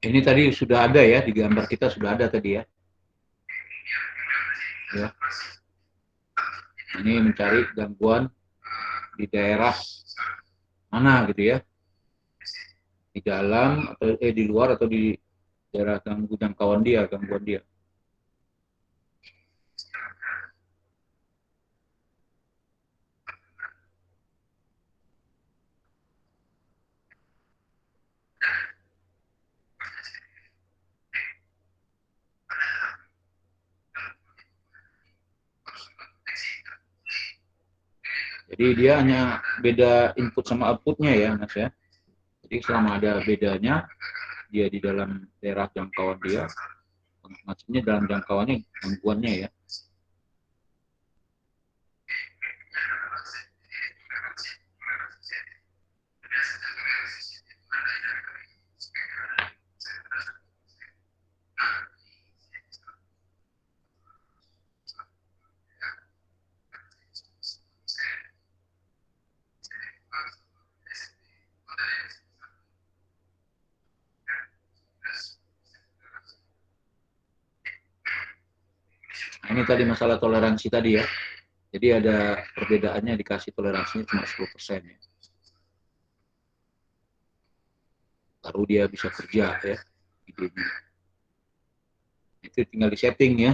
Ini tadi sudah ada ya, di gambar kita sudah ada tadi ya. Ya. Ini mencari gangguan di daerah mana gitu ya. Di dalam atau di luar atau di daerah jangkauan dia, gangguan dia. Jadi dia hanya beda input sama outputnya ya Mas ya. Jadi selama ada bedanya, dia di dalam daerah jangkauan dia, maksudnya dalam jangkauannya, gangguannya ya. Nah, ini tadi masalah toleransi tadi ya. Jadi ada perbedaannya, dikasih toleransinya cuma 10% ya. Baru dia bisa kerja ya. Idenya. Itu tinggal di setting ya.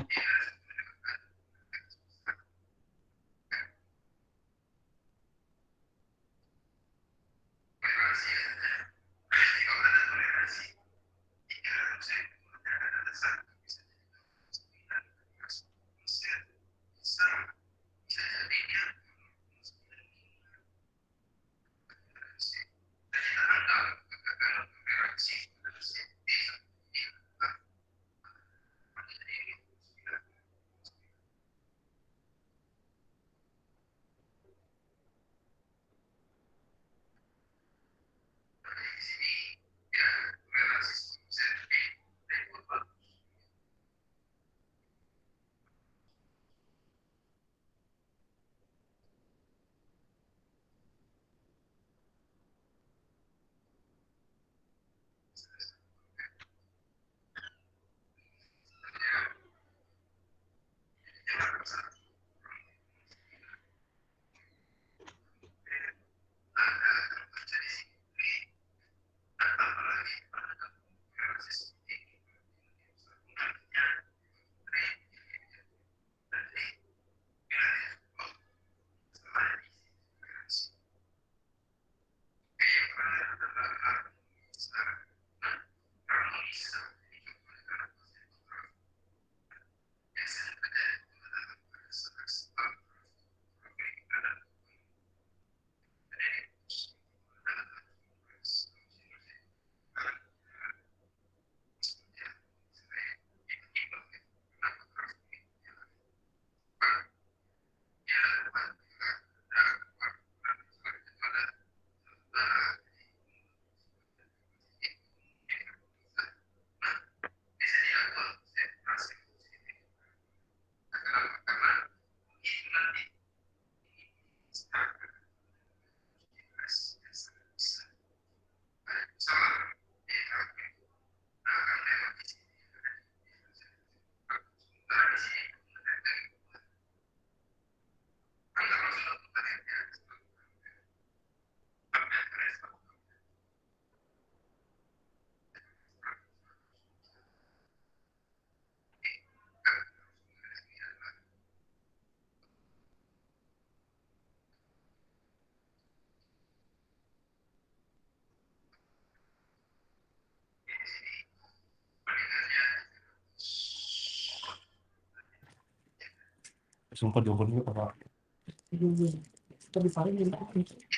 Sumpah jawabannya apa?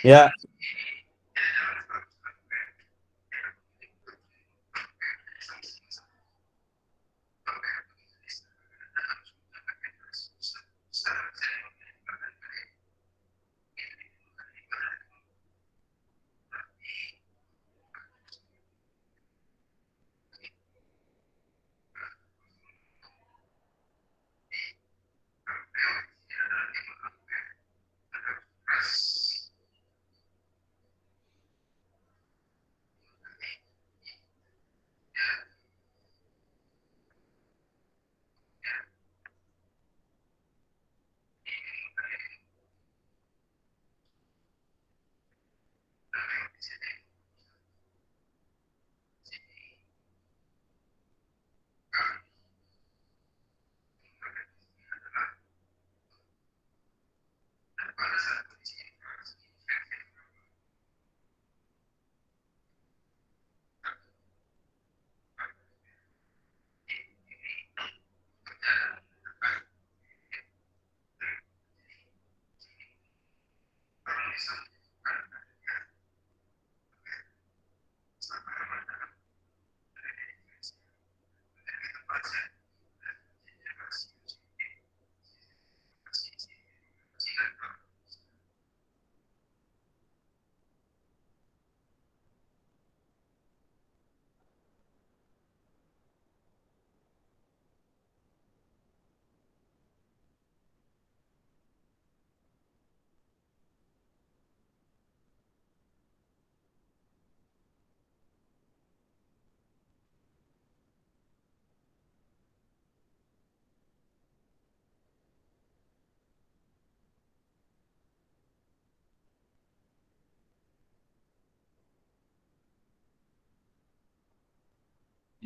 Ya.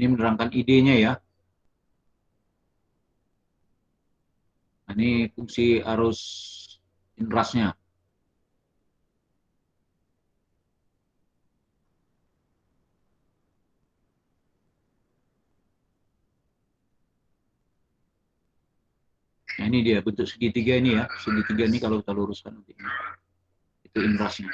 Ini menerangkan idenya ya. Nah, ini fungsi arus inrasnya. Nah, ini dia bentuk segitiga ini ya. Segitiga ini kalau kita luruskan nanti. Itu inrasnya.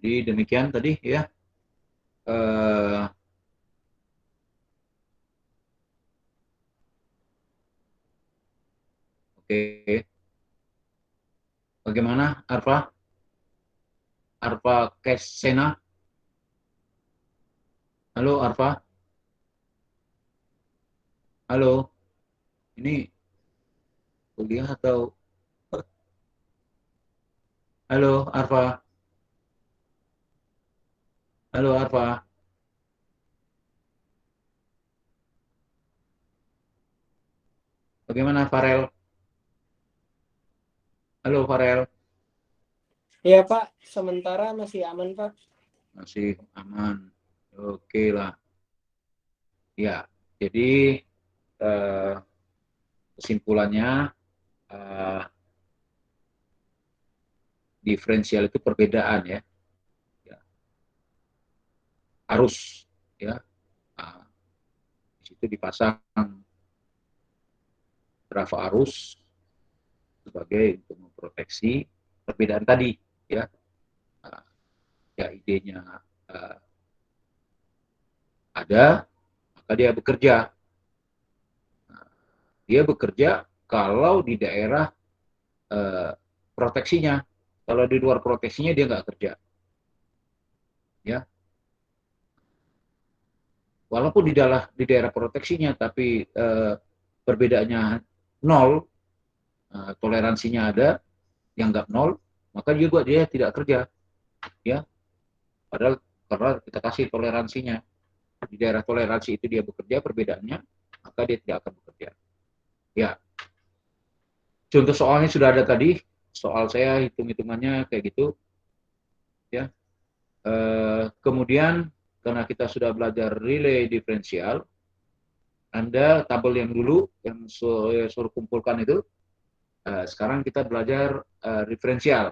Jadi demikian tadi ya. Oke. Bagaimana Arfa? Arfa Kesena? Halo Arfa? Halo? Ini kuliah atau? Halo Arfa? Halo Arfa? Bagaimana Farel? Halo Farel? Iya Pak, sementara masih aman Pak. Masih aman. Oke lah. Ya, jadi kesimpulannya diferensial itu perbedaan ya. Arus ya. Di situ dipasang berapa arus sebagai untuk memproteksi perbedaan tadi ya. Ya idenya ada, maka dia bekerja. Dia bekerja kalau di daerah proteksinya. Kalau di luar proteksinya dia nggak kerja. Ya. Walaupun di daerah proteksinya, tapi perbedaannya 0, toleransinya ada, yang nggak 0, maka juga dia tidak kerja. Ya. Padahal karena kita kasih toleransinya. Di daerah toleransi itu dia bekerja, perbedaannya, maka dia tidak akan bekerja. Ya. Contoh soalnya sudah ada tadi, soal saya hitung-hitungannya kayak gitu. Ya. Kemudian karena kita sudah belajar relay diferensial, Anda tabel yang dulu yang suruh kumpulkan itu, sekarang kita belajar diferensial.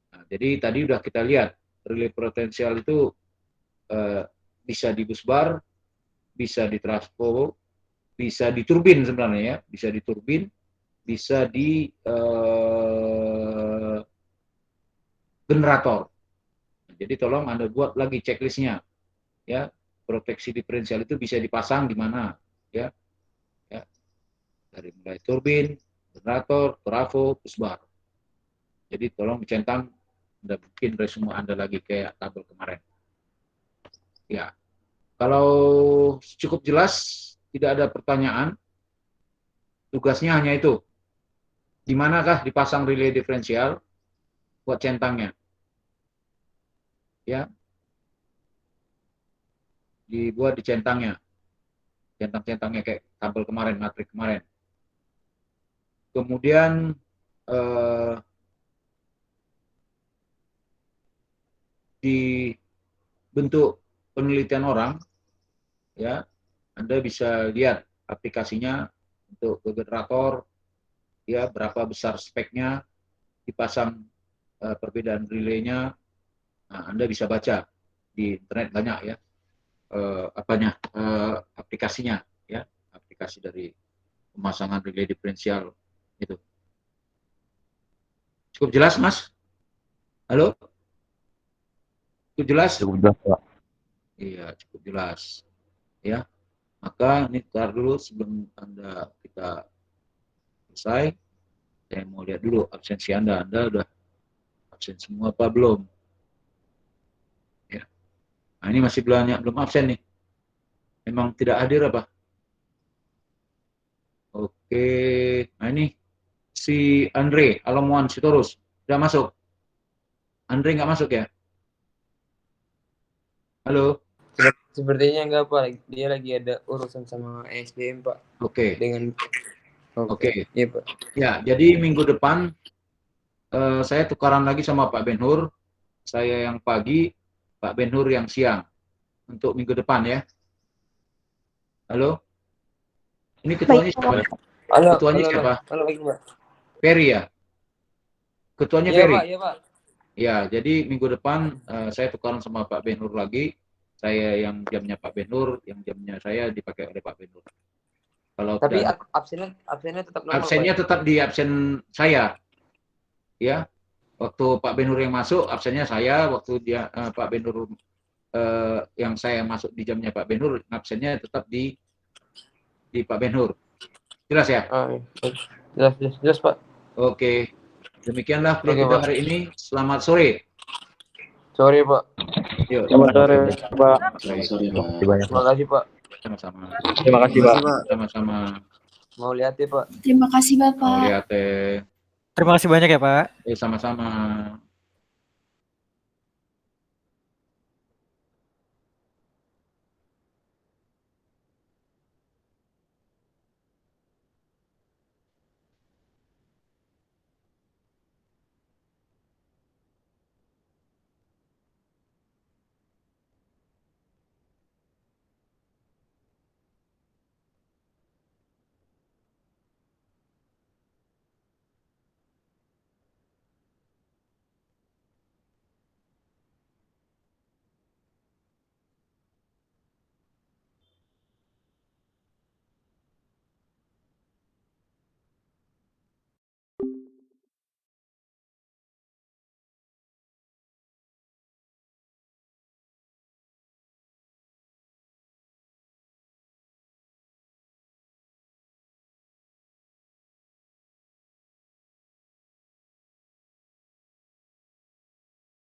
Nah, jadi tadi udah kita lihat relay potensial itu bisa di busbar, bisa di transpo, bisa di turbin sebenarnya ya, bisa di turbin, bisa di generator. Jadi tolong Anda buat lagi checklistnya, ya. Proteksi diferensial itu bisa dipasang di mana, ya. Ya. Dari mulai turbin, generator, trafo, busbar. Jadi tolong dicentang, Anda bikin resume Anda lagi kayak tabel kemarin. Ya. Kalau cukup jelas, tidak ada pertanyaan, tugasnya hanya itu. Di manakah dipasang relay diferensial buat centangnya? Ya. Dibuat di centangnya. Centang-centangnya kayak tabel kemarin, matrik kemarin. Kemudian di bentuk penelitian orang, ya, Anda bisa lihat aplikasinya untuk generator, ya, berapa besar speknya, dipasang perbedaan relaynya. Nah, Anda bisa baca di internet banyak ya, aplikasinya, ya, aplikasi dari pemasangan relay diferensial itu. Cukup jelas, Mas? Halo? Cukup jelas? Cukup jelas, Pak. Iya, cukup jelas. Ya, maka ini tar dulu sebelum kita selesai. Saya mau lihat dulu absensi Anda. Anda udah absen semua apa belum? Ya. Nah, ini masih belum absen nih. Memang tidak hadir apa? Oke. Nah, ini si Andre Alamuan Sitorus sudah masuk. Andre nggak masuk ya? Halo. Sepertinya enggak Pak, dia lagi ada urusan sama SDM Pak. Oke. Dengan Oke. Iya Pak. Ya, jadi minggu depan saya tukaran lagi sama Pak Benhur. Saya yang pagi, Pak Benhur yang siang. Untuk minggu depan ya. Halo? Ini ketuanya siapa? Halo, Ketuanya halo, siapa? Halo, Pak. Ferry ya? Ketuanya Iya Ferry? Pak, iya Pak. Ya, jadi minggu depan saya tukaran sama Pak Benhur lagi. Saya yang jamnya Pak Benhur, yang jamnya saya dipakai oleh Pak Benhur. Kalau Tapi tidak, absennya tetap normal. absennya Pak. tetap di absen saya. Ya. Waktu Pak Benhur yang masuk, absennya saya. Waktu dia Pak Benhur yang saya masuk di jamnya Pak Benhur, absennya tetap di Pak Benhur. Jelas ya? Jelas Pak. Oke. Demikianlah vlog Oke, kita Pak. hari ini. Selamat sore. Sorry Pak. Yuk. Selamat sore, Pak. Terima kasih Pak. Sama-sama. Terima kasih, Pak. Sama-sama. Mau lihat ya Pak. Terima kasih Bapak. Mau lihat Terima kasih banyak ya Pak. sama-sama.